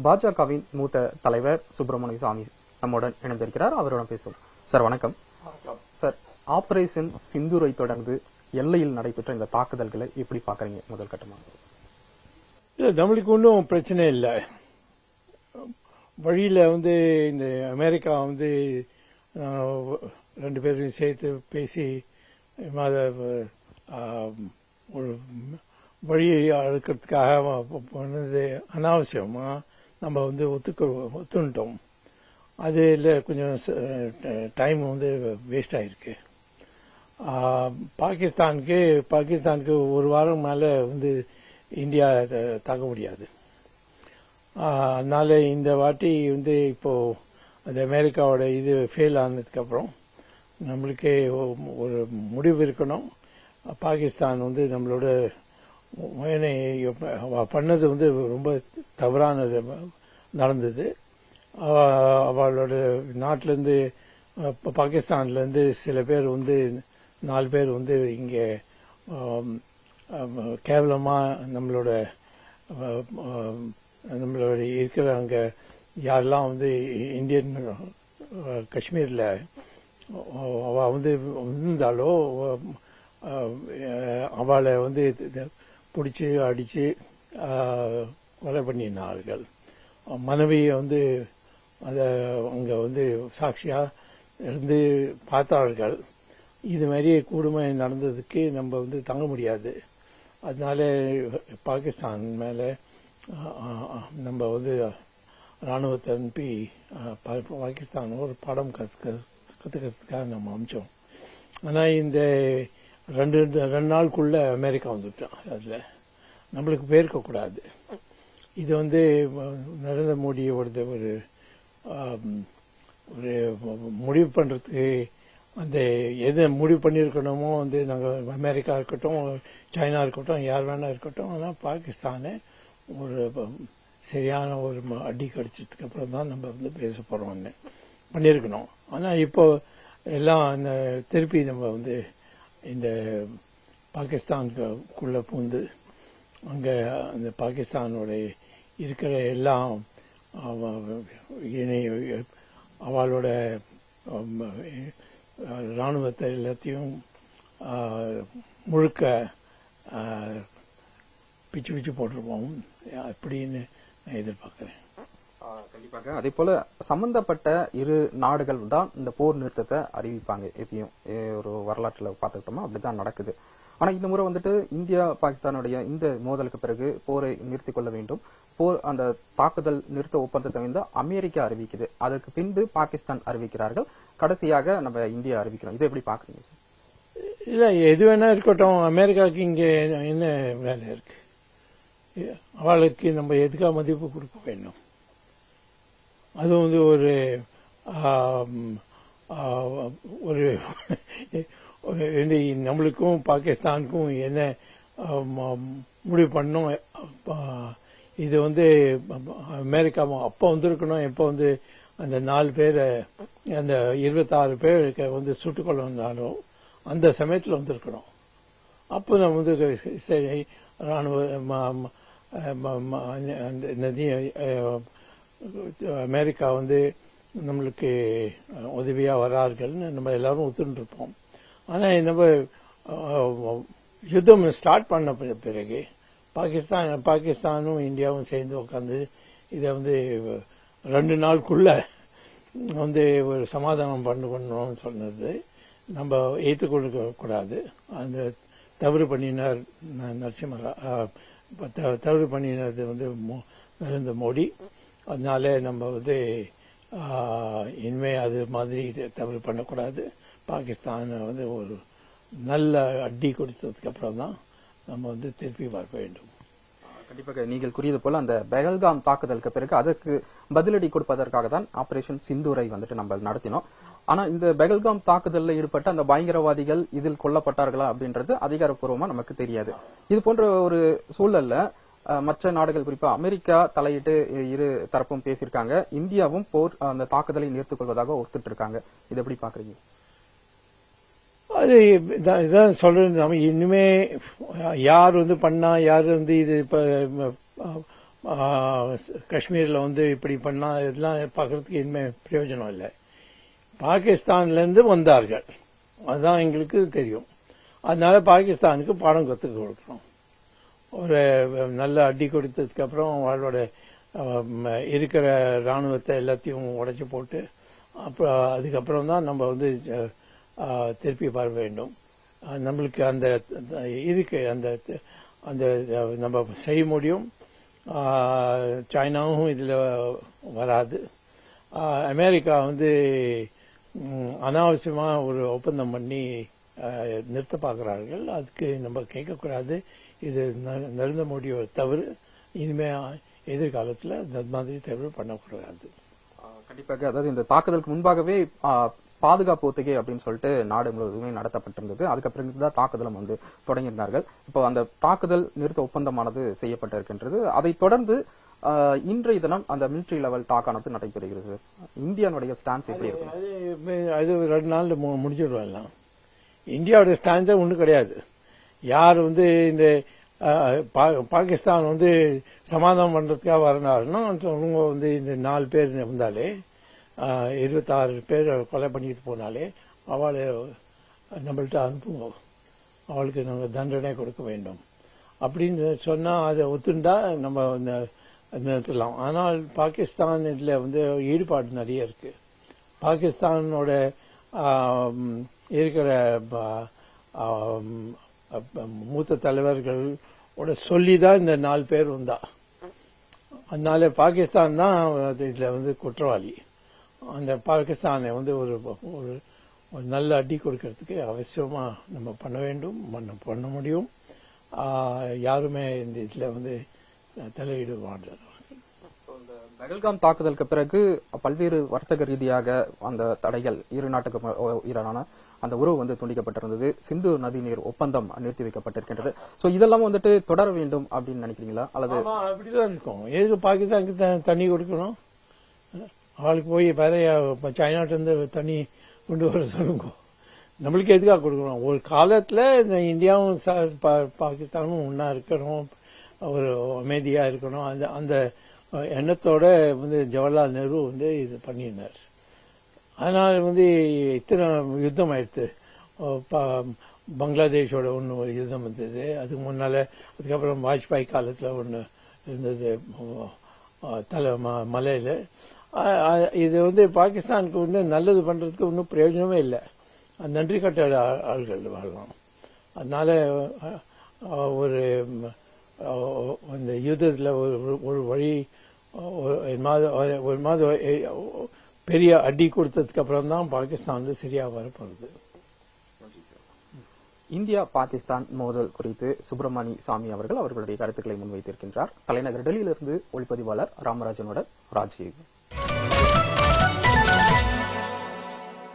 பாஜகவின் மூத்த தலைவர் சுப்பிரமணிய சாமி நம்முடன் இணைந்திருக்கிறார். அவருடன் பேசுவோம். சார் வணக்கம். சார், ஆபரேஷன் சிந்தூரை தொடர்ந்து எல்லையில் நடைபெற்ற இந்த தாக்குதல்களை எப்படி பாக்குறீங்க? முதல் கட்டமாக நம்மளுக்கு ஒன்றும் பிரச்சனை இல்லை. வழியில இந்த அமெரிக்கா ரெண்டு பேரையும் சேர்த்து பேசி ஒரு வழியை அழுக்கிறதுக்காக பண்ணது அனாவசியமா நம்ம ஒத்துட்டோம். அதுல கொஞ்சம் டைம் வேஸ்ட் ஆயிருக்கு. பாகிஸ்தானுக்கு ஒரு வாரம் மேல இந்தியா தாக்க முடியாது. அதனால இந்த வாட்டி இப்போ அது அமெரிக்காவோட இது ஃபெயில் ஆனதுக்கு அப்புறம் நம்மளுக்கே ஒரு முடிவு இருக்கணும். பாகிஸ்தான் நம்மளோட பண்ணது ரொம்ப தவறானது நடந்தது. அவளோட நாட்டிலிருந்து பாகிஸ்தான்ல இருந்து சில பேர் 4 பேர் இங்க கேவலமா நம்மளோட இருக்கிற அங்க யாரெல்லாம் இந்தியன் காஷ்மீர்ல அவ இருந்தாலோ அவளை பிடிச்சி அடிச்சு கொலை பண்ணினார்கள். மனைவியை அத அங்க சாட்சியா இருந்து பார்த்தார்கள். இது மாதிரி கொடுமை நடந்ததுக்கு நம்ம தங்க முடியாது. அதனால பாகிஸ்தான் மேல நம்ம ராணுவத்தை அனுப்பி பாகிஸ்தான் ஒரு பாடம் கத்துக்கிறதுக்காக நம்ம அமிச்சோம். ஆனா இந்த ரெண்டு நாளுக்குள்ள அமெரிக்கா வந்துட்டோம். அதுல நம்மளுக்கு பேர்க்க கூடாது. இது நரேந்திர மோடியோட ஒரு முடிவு பண்றதுக்கு எதை முடிவு பண்ணிருக்கணுமோ நாங்க அமெரிக்கா இருக்கட்டும், சைனா இருக்கட்டும், யார் வேணா இருக்கட்டும், ஆனா பாகிஸ்தானை ஒரு சரியான ஒரு அடி கடிச்சதுக்கு அப்புறம் தான் நம்ம பேச போறோம்னு பண்ணிருக்கணும். ஆனா இப்போ எல்லாம் திருப்பி நம்ம இந்த பாகிஸ்தானுக்குள்ள பூந்து அங்க அந்த பாகிஸ்தானோட இருக்கிற எல்லாம் அவளோட ராணுவத்தை எல்லாத்தையும் முழுக்க பிச்சு போட்டிருப்போம் அப்படின்னு நான் எதிர்பார்க்கிறேன். கண்டிப்பாக. அதே போல சம்பந்தப்பட்ட இரு நாடுகள் தான் இந்த போர் நிறுத்தத்தை அறிவிப்பாங்க. எப்பயும் ஒரு வரலாற்றுல பார்த்துக்கிட்டோமா அப்படிதான் நடக்குது. ஆனா இந்த முறை இந்தியா பாகிஸ்தானுடைய இந்த மோதலுக்கு பிறகு போரை நிறுத்திக் கொள்ள வேண்டும், போர் அந்த தாக்குதல் நிறுத்த ஒப்பந்தத்தை அமெரிக்கா அறிவிக்குது. அதற்கு பின்பு பாகிஸ்தான் அறிவிக்கிறார்கள், கடைசியாக நம்ம இந்தியா அறிவிக்கிறோம். இதை எப்படி பாக்குறீங்க? இல்ல, எது வேணா இருக்கட்டும், அமெரிக்காவுக்கு இங்க என்ன வேலை இருக்கு? அவளுக்கு நம்ம எதுக்காக மதிப்பு கொடுக்க வேண்டும்? அது ஒரு நம்மளுக்கும் பாகிஸ்தானுக்கும் என்ன முடிவு பண்ணோம். இது அமெரிக்கா அப்ப வந்திருக்கணும். இப்ப அந்த 4 பேரை அந்த 26 பேருக்கு சுட்டுக் கொள்ள வந்தாலும் அந்த சமயத்தில் வந்திருக்கணும். அப்போ நம்ம சரி ராணுவ அமெரிக்கா நம்மளுக்கு உதவியா வரார்கள்னு நம்ம எல்லாரும் ஒத்துட்டு இருப்போம். ஆனா நம்ம யுத்தம் ஸ்டார்ட் பண்ண பிறகு பாகிஸ்தானும் இந்தியாவும் சேர்ந்து உட்காந்து இதை 2 நாளுக்குள்ள ஒரு சமாதானம் பண்ணணும்னு சொன்னது நம்ம ஏற்றுக்கொள்ள கூடாது. அந்த தவறு பண்ணினார் தவறு பண்ணினது நரேந்திர மோடி. அதனால நம்ம இனிமே அது மாதிரி தவறு பண்ணக்கூடாது. பாகிஸ்தான் ஒரு நல்ல அடி கொடுத்ததுக்கு அப்புறம் தான் நம்ம திருப்பி வர வேண்டும். கண்டிப்பாக நீங்கள் கூறியது போல அந்த பெஹல்காம் தாக்குதலுக்கு பிறகு அதற்கு பதிலடி கொடுப்பதற்காக தான் ஆபரேஷன் சிந்தூரை நம்ம நடத்தினோம். ஆனா இந்த பெஹல்காம் தாக்குதலில் ஈடுபட்ட அந்த பயங்கரவாதிகள் இதில் கொல்லப்பட்டார்களா அப்படின்றது அதிகாரப்பூர்வமா நமக்கு தெரியாது. இது போன்ற ஒரு சூழல்ல மற்ற நாடுகள் குறிப்பா அமெரிக்கா தலையிட்டு இரு தரப்பும் பேசியிருக்காங்க. இந்தியாவும் போர் அந்த தாக்குதலை நிறுத்திக் கொள்வதாக ஒத்துட்டு இருக்காங்க. இதை எப்படி பாக்குறீங்க? அது இதான் சொல்றது. நம்ம இனிமே யார் பண்ணா யார் இது இப்ப காஷ்மீரில் வந்து இப்படி பண்ணா இதெல்லாம் பார்க்கறதுக்கு இனிமே பிரயோஜனம் இல்லை. பாகிஸ்தான்லேருந்து வந்தார்கள், அதுதான் எங்களுக்கு தெரியும். அதனால பாகிஸ்தானுக்கு பாடம் கற்றுக் கொடுக்கணும். ஒரு நல்ல அடி கொடுத்ததுக்கு அப்புறம் அவளோட இருக்கிற ராணுவத்தை எல்லாத்தையும் உடைச்சு போட்டு அப்புறம் அதுக்கப்புறம் தான் நம்ம வந்து திருப்பி வர வேண்டும். நம்மளுக்கு அந்த இருக்கு, அந்த அந்த நம்ம செய்ய முடியும். சைனாவும் இதில் வராது. அமெரிக்கா வந்து அனாவசியமா ஒரு ஒப்பந்தம் பண்ணி நிறுத்த பார்க்கிறார்கள். அதுக்கு நம்ம கேட்கக்கூடாது. இது நரேந்திர மோடியோட தவறு. இனிமே எதிர்காலத்தில் அந்த மாதிரி தவறு பண்ணக்கூடாது. கண்டிப்பாக. அதாவது இந்த தாக்குதலுக்கு முன்பாகவே பாதுகாப்பு ஒத்திகை அப்படின்னு சொல்லிட்டு நாடு முழுவதுமே நடத்தப்பட்டிருந்தது. அதுக்கப்புறம் தான் தாக்குதலும் வந்து தொடங்கியிருந்தார்கள். இப்போ அந்த தாக்குதல் நிறுத்த ஒப்பந்தமானது செய்யப்பட்டிருக்கின்றது. அதை தொடர்ந்து இன்றைய தினம் அந்த மிலிட்டரி லெவல் டாக்கானது நடைபெறுகிறது. இந்தியாவுடைய ஸ்டான்ஸ் எப்படி இருக்கு? அது 2 நாள் முடிஞ்சிடும். எல்லாம் இந்தியாவோட ஸ்டான்ஸே ஒன்றும் கிடையாது. யார் வந்து இந்த பாகிஸ்தான் வந்து சமாதானம் பண்றதுக்காக வரனாருன்னா அவங்க வந்து இந்த 4 பேர் வந்தாலே 26 பேர் கொலை பண்ணிட்டு போனாலே அவளை நம்மள்ட்ட அனுப்புவோம், அவளுக்கு நாங்கள் தண்டனை கொடுக்க வேண்டும் அப்படின்னு சொன்னா அதை ஒத்துண்டா நம்ம நிறுத்தலாம். ஆனால் பாகிஸ்தான் இதுல வந்து ஈடுபாடு நிறைய இருக்கு. பாகிஸ்தானோட இருக்கிற மூத்த தலைவர்களோட சொல்லிதான் இந்த 4 பேர் வந்தா. அதனால பாகிஸ்தான் தான் இதுல வந்து குற்றவாளி. அந்த பாகிஸ்தானை வந்து ஒரு நல்ல அடி கொடுக்கறதுக்கு அவசியமா நம்ம பண்ண வேண்டும், பண்ண முடியும். யாருமே இந்த இதுல வந்து தலையீடு வாழ்றாங்க. பகல்காம் தாக்குதலுக்கு பிறகு பல்வேறு வர்த்தக ரீதியாக அந்த தடைகள் இரு நாட்டுக்கு ஈரான அந்த உறவு வந்து துண்டிக்கப்பட்டிருந்தது. சிந்து நதிநீர் ஒப்பந்தம் நிறுத்தி வைக்கப்பட்டிருக்கின்றது. சோ இதெல்லாம் வந்துட்டு தொடர வேண்டும் அப்படின்னு நினைக்கிறீங்களா? அல்லது அப்படிதான் இருக்கும். எதுக்கு பாகிஸ்தானுக்கு தண்ணி கொடுக்கணும்? அவளுக்கு போய் வேற சைனாட்டு இருந்து தண்ணி கொண்டு வர சொல்லுங்க. நம்மளுக்கு எதுக்காக கொடுக்கணும்? ஒரு காலத்துல இந்த இந்தியாவும் பாகிஸ்தானும் ஒன்னா இருக்கணும், ஒரு அமைதியா இருக்கணும். அந்த எண்ணத்தோட வந்து ஜவஹர்லால் நேரு வந்து இது பண்ணியிருந்தார். அதனால வந்து இத்தனை யுத்தம் ஆயிடுத்து. பங்களாதேஷோட ஒரு யுத்தம் இருந்தது. அதுக்கு முன்னால அதுக்கப்புறம் வாஜ்பாய் காலத்துல ஒன்று இருந்தது மலையில. இது வந்து பாகிஸ்தானுக்கு வந்து நல்லது பண்றதுக்கு ஒன்றும் பிரயோஜனமே இல்லை. நன்றி கட்ட ஆள்கள் வாழலாம். அதனால ஒரு அந்த யுத்தத்தில் ஒரு வழி ஒரு மாதம் பெரிய அடி கொடுத்ததுக்கு அப்புறம் தான் பாகிஸ்தான் வந்து சரியா வரப்போகுது. இந்தியா பாகிஸ்தான் மோதல் குறித்து சுப்பிரமணி சாமி அவர்கள் அவர்களுடைய கருத்துக்களை முன்வைத்திருக்கின்றார். தலைநகர் டெல்லியிலிருந்து ஒளிப்பதிவாளர் ராமராஜனுடன் ராஜீவ்.